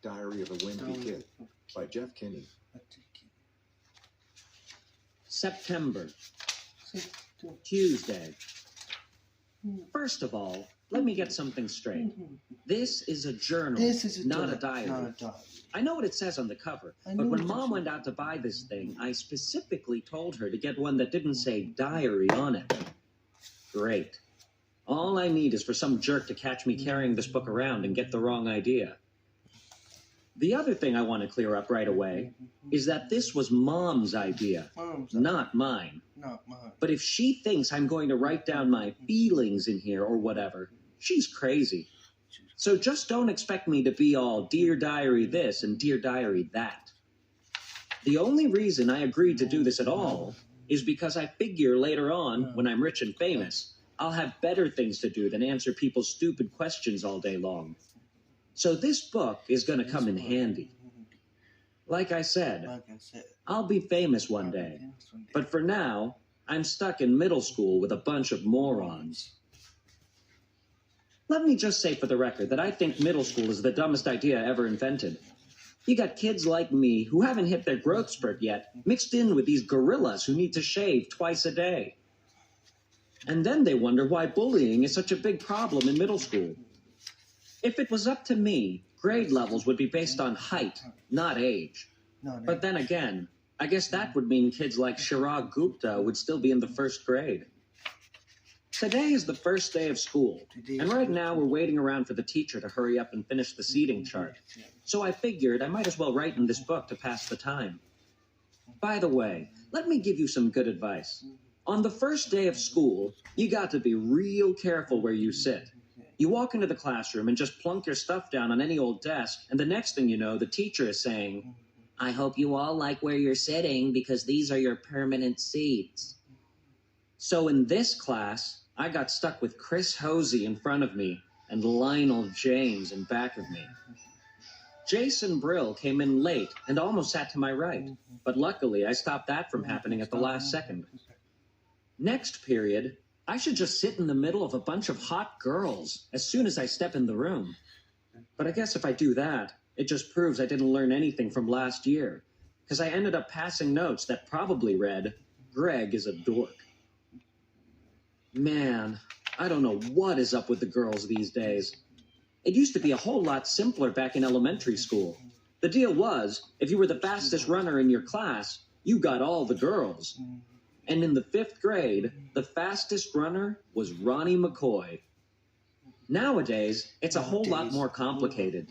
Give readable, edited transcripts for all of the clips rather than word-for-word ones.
Diary of a Wimpy Kid by Jeff Kinney. September. Tuesday. First of all, let me get something straight. This is a journal, not a diary. I know what it says on the cover, but when Mom went out to buy this thing, I specifically told her to get one that didn't say diary on it. Great. All I need is for some jerk to catch me carrying this book around and get the wrong idea. The other thing I want to clear up right away is that this was Mom's idea, not mine. But if she thinks I'm going to write down my feelings in here or whatever, she's crazy. So just don't expect me to be all Dear Diary this and Dear Diary that. The only reason I agreed to do this at all is because I figure later on, when I'm rich and famous, I'll have better things to do than answer people's stupid questions all day long. So this book is going to come in handy. Like I said, I'll be famous one day. But for now, I'm stuck in middle school with a bunch of morons. Let me just say for the record that I think middle school is the dumbest idea ever invented. You got kids like me who haven't hit their growth spurt yet, mixed in with these gorillas who need to shave twice a day. And then they wonder why bullying is such a big problem in middle school. If it was up to me, grade levels would be based on height, not age. But then again, I guess that would mean kids like Chirag Gupta would still be in the first grade. Today is the first day of school, and right now we're waiting around for the teacher to hurry up and finish the seating chart. So I figured I might as well write in this book to pass the time. By the way, let me give you some good advice. On the first day of school, you got to be real careful where you sit. You walk into the classroom and just plunk your stuff down on any old desk, and the next thing you know, the teacher is saying, "I hope you all like where you're sitting because these are your permanent seats." So in this class, I got stuck with Chris Hosey in front of me and Lionel James in back of me. Jason Brill came in late and almost sat to my right, but luckily I stopped that from happening at the last second. Next period, I should just sit in the middle of a bunch of hot girls as soon as I step in the room. But I guess if I do that, it just proves I didn't learn anything from last year, because I ended up passing notes that probably read, "Greg is a dork." Man, I don't know what is up with the girls these days. It used to be a whole lot simpler back in elementary school. The deal was, if you were the fastest runner in your class, you got all the girls. And in the 5th grade, the fastest runner was Ronnie McCoy. Nowadays, it's a whole lot more complicated.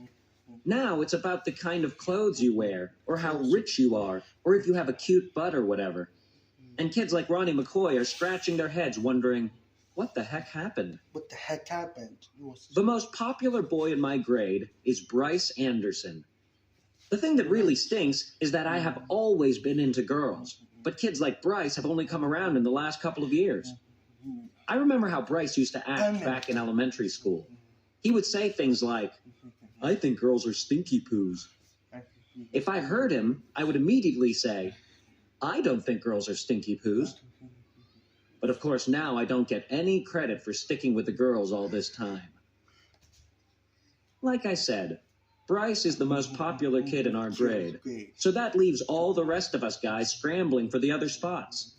Now it's about the kind of clothes you wear, or how rich you are, or if you have a cute butt or whatever. And kids like Ronnie McCoy are scratching their heads wondering, what the heck happened? What the heck happened? The most popular boy in my grade is Bryce Anderson. The thing that really stinks is that I have always been into girls, but kids like Bryce have only come around in the last couple of years. I remember how Bryce used to act back in elementary school. He would say things like, "I think girls are stinky poos." If I heard him, I would immediately say, "I don't think girls are stinky poos." But of course now I don't get any credit for sticking with the girls all this time. Like I said, Bryce is the most popular kid in our grade, so that leaves all the rest of us guys scrambling for the other spots.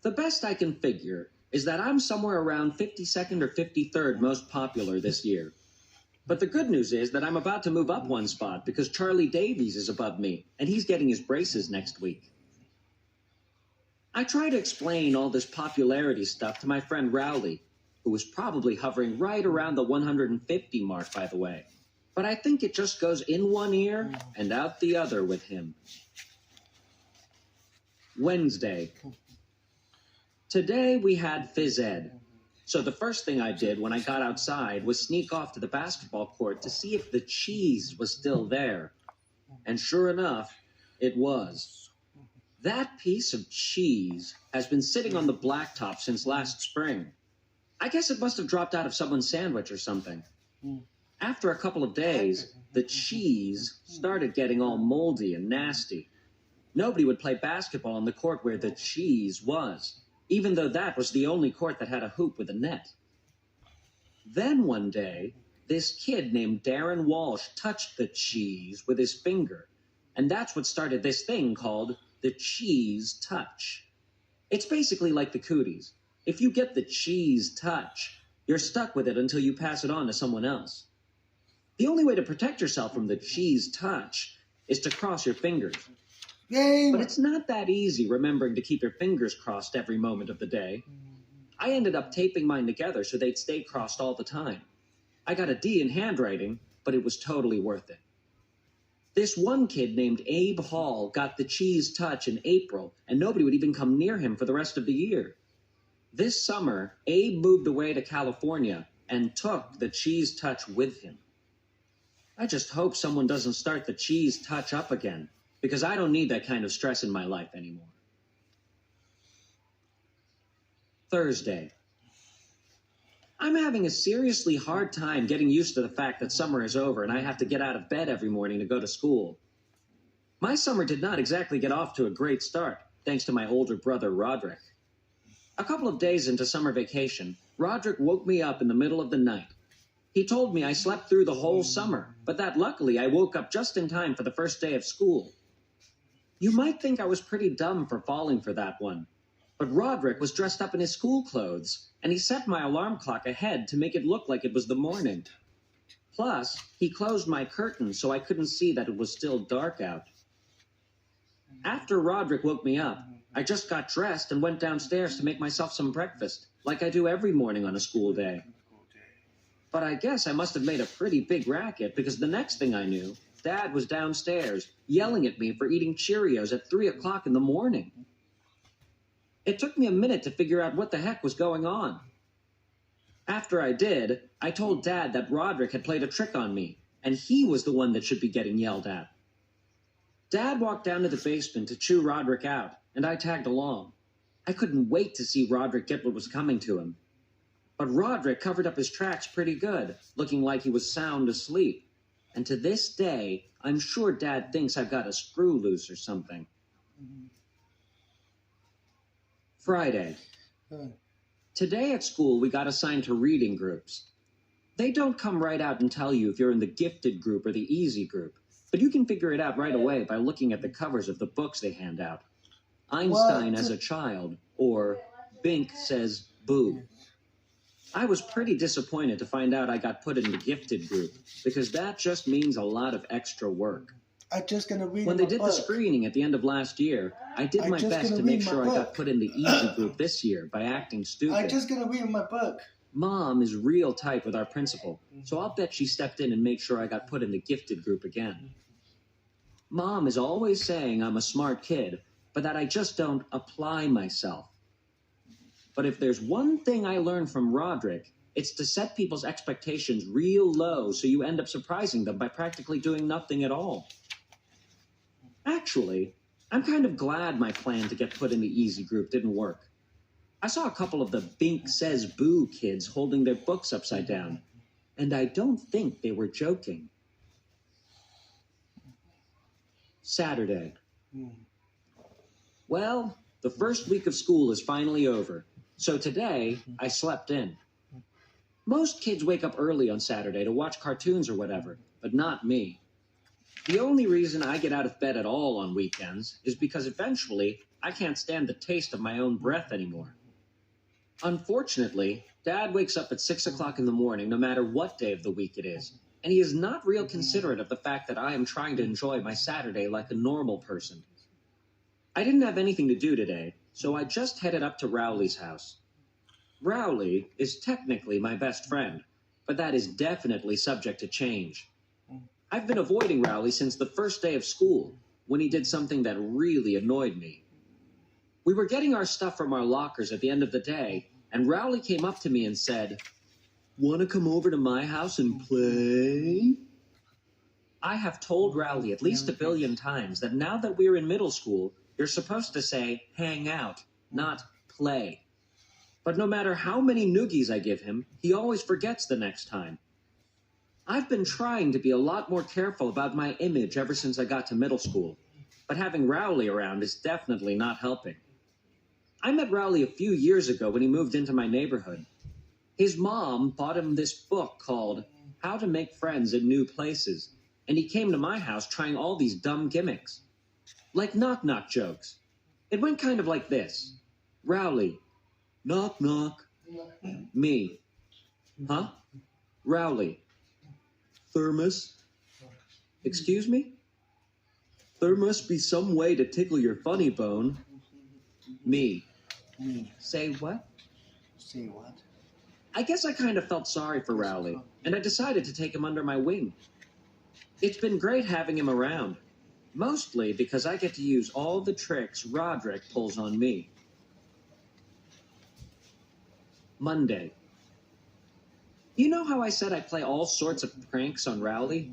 The best I can figure is that I'm somewhere around 52nd or 53rd most popular this year. But the good news is that I'm about to move up one spot because Charlie Davies is above me, and he's getting his braces next week. I try to explain all this popularity stuff to my friend Rowley, who was probably hovering right around the 150 mark, by the way. But I think it just goes in one ear and out the other with him. Wednesday. Today we had phys ed. So the first thing I did when I got outside was sneak off to the basketball court to see if the cheese was still there. And sure enough, it was. That piece of cheese has been sitting on the blacktop since last spring. I guess it must have dropped out of someone's sandwich or something. After a couple of days, the cheese started getting all moldy and nasty. Nobody would play basketball on the court where the cheese was, even though that was the only court that had a hoop with a net. Then one day, this kid named Darren Walsh touched the cheese with his finger, and that's what started this thing called the cheese touch. It's basically like the cooties. If you get the cheese touch, you're stuck with it until you pass it on to someone else. The only way to protect yourself from the cheese touch is to cross your fingers. Yay! But it's not that easy remembering to keep your fingers crossed every moment of the day. I ended up taping mine together so they'd stay crossed all the time. I got a D in handwriting, but it was totally worth it. This one kid named Abe Hall got the cheese touch in April, and nobody would even come near him for the rest of the year. This summer, Abe moved away to California and took the cheese touch with him. I just hope someone doesn't start the cheese touch up again, because I don't need that kind of stress in my life anymore. Thursday. I'm having a seriously hard time getting used to the fact that summer is over and I have to get out of bed every morning to go to school. My summer did not exactly get off to a great start, thanks to my older brother, Roderick. A couple of days into summer vacation, Roderick woke me up in the middle of the night. He told me I slept through the whole summer, but that luckily I woke up just in time for the first day of school. You might think I was pretty dumb for falling for that one, but Roderick was dressed up in his school clothes, and he set my alarm clock ahead to make it look like it was the morning. Plus, he closed my curtain so I couldn't see that it was still dark out. After Roderick woke me up, I just got dressed and went downstairs to make myself some breakfast, like I do every morning on a school day. But I guess I must have made a pretty big racket, because the next thing I knew, Dad was downstairs, yelling at me for eating Cheerios at 3 o'clock in the morning. It took me a minute to figure out what the heck was going on. After I did, I told Dad that Roderick had played a trick on me, and he was the one that should be getting yelled at. Dad walked down to the basement to chew Roderick out, and I tagged along. I couldn't wait to see Roderick get what was coming to him. But Roderick covered up his tracks pretty good, looking like he was sound asleep. And to this day, I'm sure Dad thinks I've got a screw loose or something. Friday. Today at school, we got assigned to reading groups. They don't come right out and tell you if you're in the gifted group or the easy group, but you can figure it out right away by looking at the covers of the books they hand out. Einstein as a Child, or Bink Says Boo. I was pretty disappointed to find out I got put in the gifted group, because that just means a lot of extra work. I'm just gonna read When they did the screening at the end of last year, I did my best to make sure I got put in the easy group this year by acting stupid. I'm just gonna read my book. Mom is real tight with our principal, so I'll bet she stepped in and made sure I got put in the gifted group again. Mom is always saying I'm a smart kid, but that I just don't apply myself. But if there's one thing I learned from Roderick, it's to set people's expectations real low so you end up surprising them by practically doing nothing at all. Actually, I'm kind of glad my plan to get put in the easy group didn't work. I saw a couple of the Bink Says Boo kids holding their books upside down, and I don't think they were joking. Saturday. Well, the first week of school is finally over, so today I slept in. Most kids wake up early on Saturday to watch cartoons or whatever, but not me. The only reason I get out of bed at all on weekends is because eventually I can't stand the taste of my own breath anymore. Unfortunately, Dad wakes up at 6 o'clock in the morning no matter what day of the week it is, and he is not real considerate of the fact that I am trying to enjoy my Saturday like a normal person. I didn't have anything to do today, so I just headed up to Rowley's house. Rowley is technically my best friend, but that is definitely subject to change. I've been avoiding Rowley since the first day of school, when he did something that really annoyed me. We were getting our stuff from our lockers at the end of the day, and Rowley came up to me and said, "Want to come over to my house and play?" I have told Rowley at least 1 billion times that now that we're in middle school, you're supposed to say hang out, not play. But no matter how many noogies I give him, he always forgets the next time. I've been trying to be a lot more careful about my image ever since I got to middle school, but having Rowley around is definitely not helping. I met Rowley a few years ago when he moved into my neighborhood. His mom bought him this book called how to make friends in new places, and he came to my house trying all these dumb gimmicks. Like knock-knock jokes. It went kind of like this. Rowley. Knock, knock. Me. Huh? Rowley. Thermos. Excuse me? There must be some way to tickle your funny bone. Me. Me. Say what? Say what? I guess I kind of felt sorry for Rowley, and I decided to take him under my wing. It's been great having him around, mostly because I get to use all the tricks Roderick pulls on me. Monday. You know how I said I play all sorts of pranks on Rowley?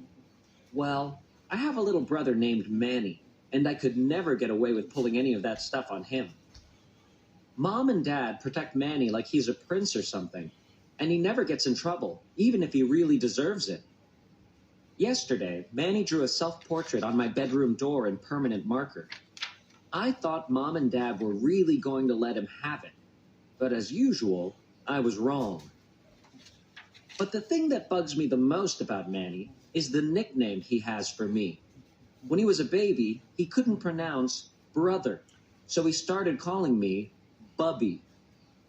Well, I have a little brother named Manny, and I could never get away with pulling any of that stuff on him. Mom and Dad protect Manny like he's a prince or something, and he never gets in trouble, even if he really deserves it. Yesterday, Manny drew a self-portrait on my bedroom door in permanent marker. I thought Mom and Dad were really going to let him have it, but as usual, I was wrong. But the thing that bugs me the most about Manny is the nickname he has for me. When he was a baby, he couldn't pronounce brother, so he started calling me Bubby.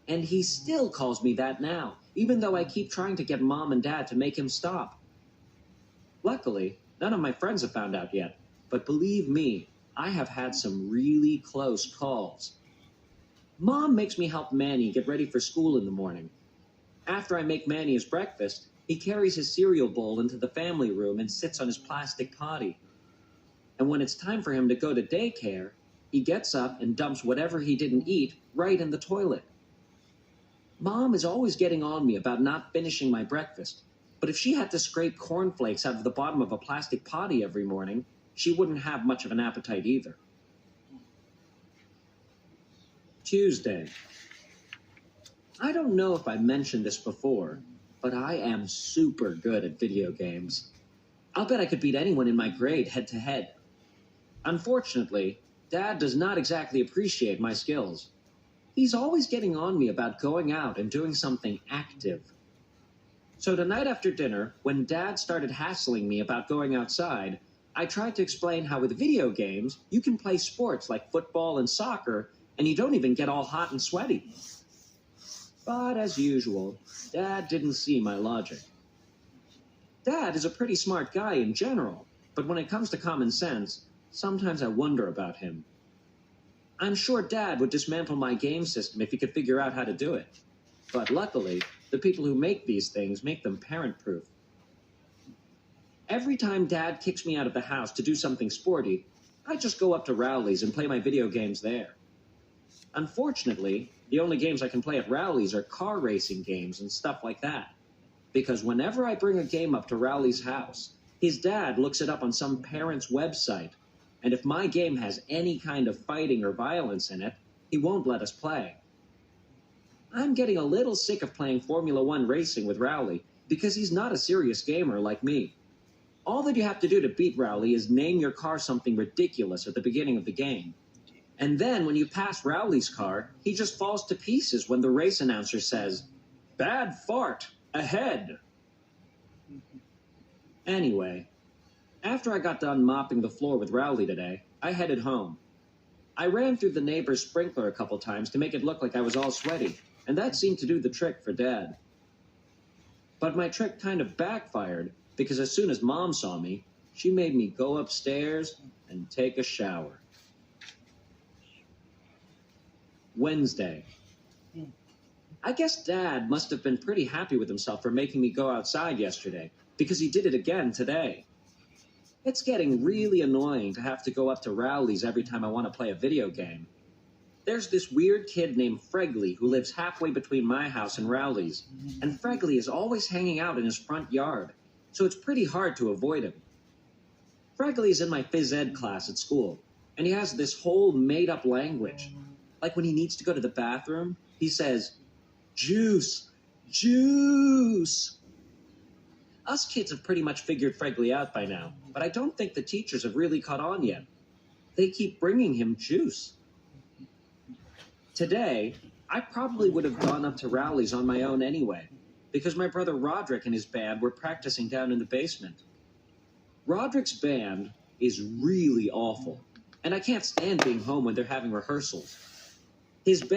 And he still calls me that now, even though I keep trying to get Mom and Dad to make him stop. Luckily, none of my friends have found out yet, but believe me, I have had some really close calls. Mom makes me help Manny get ready for school in the morning. After I make Manny his breakfast, he carries his cereal bowl into the family room and sits on his plastic potty. And when it's time for him to go to daycare, he gets up and dumps whatever he didn't eat right in the toilet. Mom is always getting on me about not finishing my breakfast, but if she had to scrape cornflakes out of the bottom of a plastic potty every morning, she wouldn't have much of an appetite either. Tuesday. I don't know if I mentioned this before, but I am super good at video games. I'll bet I could beat anyone in my grade head-to-head. Unfortunately, Dad does not exactly appreciate my skills. He's always getting on me about going out and doing something active. So tonight after dinner, when Dad started hassling me about going outside, I tried to explain how with video games, you can play sports like football and soccer, and you don't even get all hot and sweaty. But as usual, Dad didn't see my logic. Dad is a pretty smart guy in general, but when it comes to common sense, sometimes I wonder about him. I'm sure Dad would dismantle my game system if he could figure out how to do it. But luckily, the people who make these things make them parent-proof. Every time Dad kicks me out of the house to do something sporty, I just go up to Rowley's and play my video games there. Unfortunately, the only games I can play at Rowley's are car racing games and stuff like that. Because whenever I bring a game up to Rowley's house, his dad looks it up on some parent's website, and if my game has any kind of fighting or violence in it, he won't let us play. I'm getting a little sick of playing Formula One racing with Rowley because he's not a serious gamer like me. All that you have to do to beat Rowley is name your car something ridiculous at the beginning of the game. And then when you pass Rowley's car, he just falls to pieces when the race announcer says, "Bad fart, ahead." Anyway, after I got done mopping the floor with Rowley today, I headed home. I ran through the neighbor's sprinkler a couple times to make it look like I was all sweaty, and that seemed to do the trick for Dad. But my trick kind of backfired because as soon as Mom saw me, she made me go upstairs and take a shower. Wednesday. I guess Dad must have been pretty happy with himself for making me go outside yesterday, because he did it again today. It's getting really annoying to have to go up to Rowley's every time I want to play a video game. There's this weird kid named Fregley who lives halfway between my house and Rowley's, and Fregley is always hanging out in his front yard, so it's pretty hard to avoid him. Fregley's in my phys ed class at school, and he has this whole made-up language. Like when he needs to go to the bathroom, he says, "Juice, juice." Us kids have pretty much figured Fregley out by now, but I don't think the teachers have really caught on yet. They keep bringing him juice. Today, I probably would have gone up to Rowley's on my own anyway, because my brother Roderick and his band were practicing down in the basement. Roderick's band is really awful, and I can't stand being home when they're having rehearsals. His band